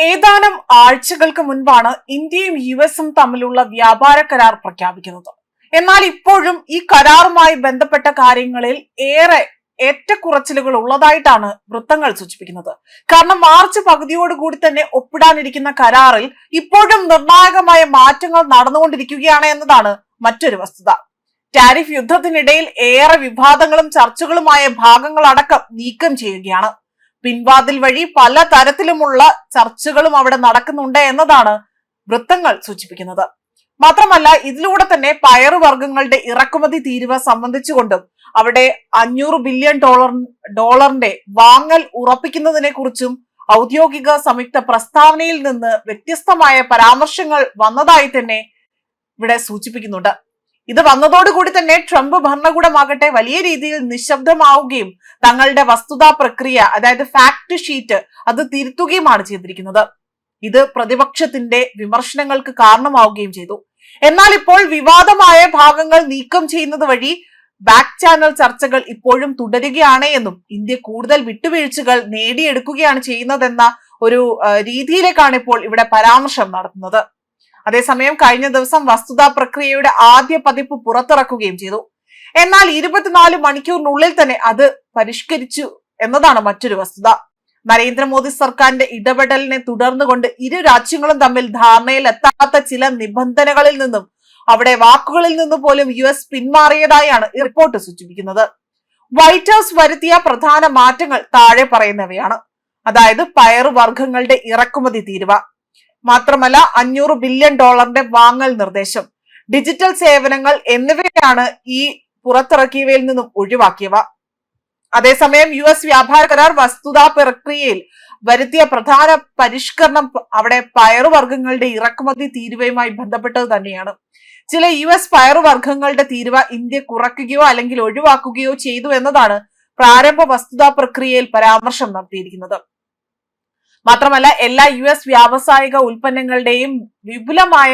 ഏതാനും ആഴ്ചകൾക്ക് മുൻപാണ് ഇന്ത്യയും യുഎസും തമ്മിലുള്ള വ്യാപാര കരാർ പ്രഖ്യാപിക്കുന്നത്. എന്നാൽ ഇപ്പോഴും ഈ കരാറുമായി ബന്ധപ്പെട്ട കാര്യങ്ങളിൽ ഏറെ ഏറ്റക്കുറച്ചിലുകൾ ഉള്ളതായിട്ടാണ് വൃത്തങ്ങൾ സൂചിപ്പിക്കുന്നത്. കാരണം മാർച്ച് പകുതിയോടുകൂടി തന്നെ ഒപ്പിടാനിരിക്കുന്ന കരാറിൽ ഇപ്പോഴും നിർണായകമായ മാറ്റങ്ങൾ നടന്നുകൊണ്ടിരിക്കുകയാണ് എന്നതാണ് മറ്റൊരു വസ്തുത. ടാരിഫ് യുദ്ധത്തിനിടയിൽ ഏറെ വിവാദങ്ങളും ചർച്ചകളുമായ ഭാഗങ്ങളടക്കം നീക്കം ചെയ്യുകയാണ്. പിൻവാതിൽ വഴി പല തരത്തിലുമുള്ള ചർച്ചകളും അവിടെ നടക്കുന്നുണ്ട് എന്നതാണ് വൃത്തങ്ങൾ സൂചിപ്പിക്കുന്നത്. മാത്രമല്ല ഇതിലൂടെ തന്നെ പയറുവർഗ്ഗങ്ങളുടെ ഇറക്കുമതി തീരുവ സംബന്ധിച്ചുകൊണ്ടും അവിടെ $500 ബില്യൺ ഡോളറിന്റെ വാങ്ങൽ ഉറപ്പിക്കുന്നതിനെ കുറിച്ചും ഔദ്യോഗിക സംയുക്ത പ്രസ്താവനയിൽ നിന്ന് വ്യത്യസ്തമായ പരാമർശങ്ങൾ വന്നതായി തന്നെ ഇവിടെ സൂചിപ്പിക്കുന്നുണ്ട്. ഇത് വന്നതോടുകൂടി തന്നെ ട്രംപ് ഭരണകൂടമാകട്ടെ വലിയ രീതിയിൽ നിശബ്ദമാവുകയും തങ്ങളുടെ വസ്തുതാ പ്രക്രിയ അതായത് ഫാക്ട് ഷീറ്റ് അത് തിരുത്തുകയുമാണ് ചെയ്തിരിക്കുന്നത്. ഇത് പ്രതിപക്ഷത്തിന്റെ വിമർശനങ്ങൾക്ക് കാരണമാവുകയും ചെയ്തു. എന്നാൽ ഇപ്പോൾ വിവാദമായ ഭാഗങ്ങൾ നീക്കം ചെയ്യുന്നത് വഴി ബാക്ക് ചാനൽ ചർച്ചകൾ ഇപ്പോഴും തുടരുകയാണ് എന്നും ഇന്ത്യ കൂടുതൽ വിട്ടുവീഴ്ചകൾ നേടിയെടുക്കുകയാണ് ചെയ്യുന്നതെന്ന ഒരു രീതിയിലേക്കാണ് ഇപ്പോൾ ഇവിടെ പരാമർശം നടത്തുന്നത്. അതേസമയം കഴിഞ്ഞ ദിവസം വസ്തുതാ പ്രക്രിയയുടെ ആദ്യ പതിപ്പ് പുറത്തിറക്കുകയും ചെയ്തു. എന്നാൽ 24 മണിക്കൂറിനുള്ളിൽ തന്നെ അത് പരിഷ്കരിച്ചു എന്നതാണ് മറ്റൊരു വസ്തുത. നരേന്ദ്രമോദി സർക്കാരിന്റെ ഇടപെടലിനെ തുടർന്നുകൊണ്ട് ഇരു രാജ്യങ്ങളും തമ്മിൽ ധാരണയിൽ എത്താത്ത ചില നിബന്ധനകളിൽ നിന്നും അവിടെ വാക്കുകളിൽ നിന്ന് പോലും യുഎസ് പിന്മാറിയതായാണ് റിപ്പോർട്ട് സൂചിപ്പിക്കുന്നത്. വൈറ്റ് ഹൗസ് വരുത്തിയ പ്രധാന മാറ്റങ്ങൾ താഴെ പറയുന്നവയാണ്. അതായത് പയറുവർഗ്ഗങ്ങളുടെ ഇറക്കുമതി തീരുവ, മാത്രമല്ല $500 ബില്യൺ വാങ്ങൽ നിർദ്ദേശം, ഡിജിറ്റൽ സേവനങ്ങൾ എന്നിവയാണ് ഈ പുറത്തിറക്കിയവയിൽ നിന്നും ഒഴിവാക്കിയവ. അതേസമയം യുഎസ് വ്യാപാര കരാർ വസ്തുതാ പ്രക്രിയയിൽ വരുത്തിയ പ്രധാന പരിഷ്കരണം അവിടെ പയറുവർഗ്ഗങ്ങളുടെ ഇറക്കുമതി തീരുവയുമായി ബന്ധപ്പെട്ടത് തന്നെയാണ്. ചില യുഎസ് പയറുവർഗ്ഗങ്ങളുടെ തീരുവ ഇന്ത്യ കുറയ്ക്കുകയോ അല്ലെങ്കിൽ ഒഴിവാക്കുകയോ ചെയ്തു എന്നതാണ് പ്രാരംഭ വസ്തുതാ പ്രക്രിയയിൽ പരാമർശം നടത്തിയിരിക്കുന്നത്. മാത്രമല്ല എല്ലാ യുഎസ് വ്യാവസായിക ഉൽപ്പന്നങ്ങളുടെയും വിപുലമായ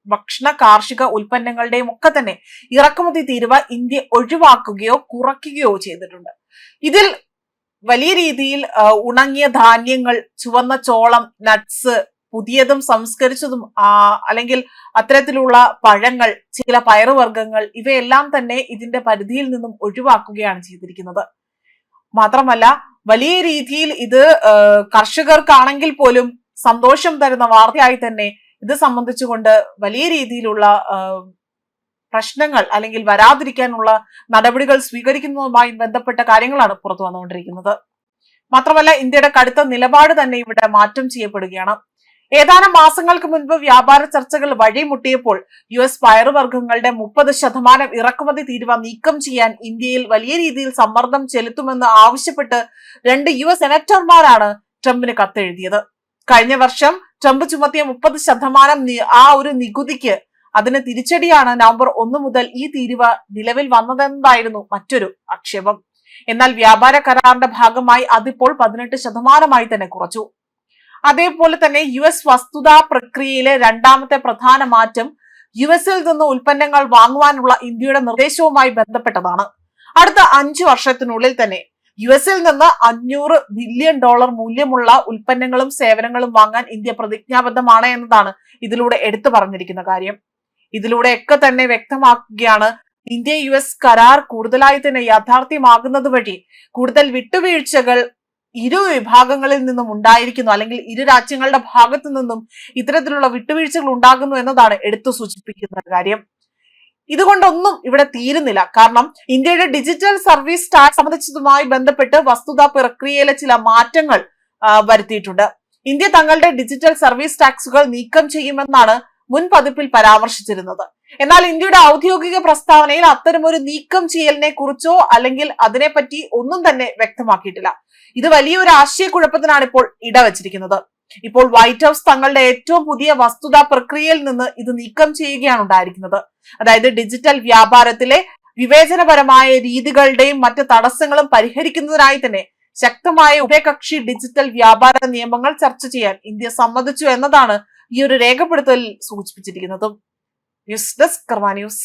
ഭക്ഷണ കാർഷിക ഉൽപ്പന്നങ്ങളുടെയും ഒക്കെ തന്നെ ഇറക്കുമതി തീരുവ ഇന്ത്യ ഒഴിവാക്കുകയോ കുറയ്ക്കുകയോ ചെയ്തിട്ടുണ്ട്. ഇതിൽ വലിയ രീതിയിൽ ഉണങ്ങിയ ധാന്യങ്ങൾ, ചുവന്ന ചോളം, നട്ട്സ്, പുതിയതും സംസ്കരിച്ചതും അല്ലെങ്കിൽ അത്തരത്തിലുള്ള പഴങ്ങൾ, ചില പയറുവർഗ്ഗങ്ങൾ ഇവയെല്ലാം തന്നെ ഇതിന്റെ പരിധിയിൽ നിന്നും ഒഴിവാക്കുകയാണ് ചെയ്തിരിക്കുന്നത്. മാത്രമല്ല വലിയ രീതിയിൽ ഇത് കർഷകർക്കാണെങ്കിൽ പോലും സന്തോഷം തരുന്ന വാർത്തയായി തന്നെ ഇത് സംബന്ധിച്ചുകൊണ്ട് വലിയ രീതിയിലുള്ള പ്രശ്നങ്ങൾ അല്ലെങ്കിൽ വരാതിരിക്കാനുള്ള നടപടികൾ സ്വീകരിക്കുന്നതുമായി ബന്ധപ്പെട്ട കാര്യങ്ങളാണ് പുറത്തു വന്നുകൊണ്ടിരിക്കുന്നത്. മാത്രമല്ല ഇന്ത്യയുടെ കടുത്ത നിലപാട് തന്നെ ഇവിടെ മാറ്റം ചെയ്യപ്പെടുകയാണ്. ഏതാനും മാസങ്ങൾക്ക് മുൻപ് വ്യാപാര ചർച്ചകൾ വഴിമുട്ടിയപ്പോൾ യുഎസ് പയറുവർഗ്ഗങ്ങളുടെ 30% ഇറക്കുമതി തീരുവ നീക്കം ചെയ്യാൻ ഇന്ത്യയിൽ വലിയ രീതിയിൽ സമ്മർദ്ദം ചെലുത്തുമെന്ന് ആവശ്യപ്പെട്ട് 2 യുഎസ് സെനറ്റർമാരാണ് ട്രംപിന് കത്തെഴുതിയത്. കഴിഞ്ഞ വർഷം ട്രംപ് ചുമത്തിയ 30% ആ ഒരു നികുതിക്ക് അതിന് തിരിച്ചടിയാണ് നവംബർ 1 മുതൽ ഈ തീരുവ നിലവിൽ വന്നതെന്നതായിരുന്നു മറ്റൊരു ആക്ഷേപം. എന്നാൽ വ്യാപാര കരാറിന്റെ ഭാഗമായി അതിപ്പോൾ 18% തന്നെ കുറച്ചു. അതേപോലെ തന്നെ യുഎസ് വസ്തുതാ പ്രക്രിയയിലെ രണ്ടാമത്തെ പ്രധാന മാറ്റം യുഎസിൽ നിന്ന് ഉൽപ്പന്നങ്ങൾ വാങ്ങുവാനുള്ള ഇന്ത്യയുടെ നിർദ്ദേശവുമായി ബന്ധപ്പെട്ടതാണ്. അടുത്ത 5 വർഷത്തിനുള്ളിൽ തന്നെ യുഎസിൽ നിന്ന് $500 ബില്യൺ മൂല്യമുള്ള ഉൽപ്പന്നങ്ങളും സേവനങ്ങളും വാങ്ങാൻ ഇന്ത്യ പ്രതിജ്ഞാബദ്ധമാണ് എന്നതാണ് ഇതിലൂടെ എടുത്തു പറഞ്ഞിരിക്കുന്ന കാര്യം. ഇതിലൂടെയൊക്കെ തന്നെ വ്യക്തമാക്കുകയാണ് ഇന്ത്യ യുഎസ് കരാർ കൂടുതലായി തന്നെ യാഥാർത്ഥ്യമാകുന്നത് വഴി കൂടുതൽ വിട്ടുവീഴ്ചകൾ ഇരു വിഭാഗങ്ങളിൽ നിന്നും ഉണ്ടായിരിക്കുന്നു, അല്ലെങ്കിൽ ഇരു രാജ്യങ്ങളുടെ ഭാഗത്തു നിന്നും ഇത്തരത്തിലുള്ള വിട്ടുവീഴ്ചകൾ ഉണ്ടാകുന്നു എന്നതാണ് എടുത്തു സൂചിപ്പിക്കുന്ന കാര്യം. ഇതുകൊണ്ടൊന്നും ഇവിടെ തീരുന്നില്ല. കാരണം ഇന്ത്യയുടെ ഡിജിറ്റൽ സർവീസ് ടാക്സ് സംബന്ധിച്ചതുമായി ബന്ധപ്പെട്ട് വസ്തുതാ പ്രക്രിയയിലെ ചില മാറ്റങ്ങൾ വരുത്തിയിട്ടുണ്ട്. ഇന്ത്യ തങ്ങളുടെ ഡിജിറ്റൽ സർവീസ് ടാക്സുകൾ നീക്കം ചെയ്യുമെന്നാണ് മുൻ പതിപ്പിൽ പരാമർശിച്ചിരുന്നത്. എന്നാൽ ഇന്ത്യയുടെ ഔദ്യോഗിക പ്രസ്താവനയിൽ അത്തരമൊരു നീക്കം ചെയ്യലിനെ കുറിച്ചോ അല്ലെങ്കിൽ അതിനെപ്പറ്റി ഒന്നും തന്നെ വ്യക്തമാക്കിയിട്ടില്ല. ഇത് വലിയൊരു ആശയക്കുഴപ്പത്തിനാണ് ഇപ്പോൾ ഇടവച്ചിരിക്കുന്നത്. ഇപ്പോൾ വൈറ്റ് ഹൗസ് തങ്ങളുടെ ഏറ്റവും പുതിയ വസ്തുതാ പ്രക്രിയയിൽ നിന്ന് ഇത് നീക്കം ചെയ്യുകയാണ് ഉണ്ടായിരിക്കുന്നത്. അതായത് ഡിജിറ്റൽ വ്യാപാരത്തിലെ വിവേചനപരമായ രീതികളുടെയും മറ്റ് തടസ്സങ്ങളും പരിഹരിക്കുന്നതിനായി തന്നെ ശക്തമായ ഉഭയകക്ഷി ഡിജിറ്റൽ വ്യാപാര നിയമങ്ങൾ ചർച്ച ചെയ്യാൻ ഇന്ത്യ സമ്മതിച്ചു എന്നതാണ് ഈ ഒരു രേഖപ്പെടുത്തൽ സൂചിപ്പിച്ചിരിക്കുന്നതും. ന്യൂസ് ഡെസ്ക് കർമ്മ ന്യൂസ്.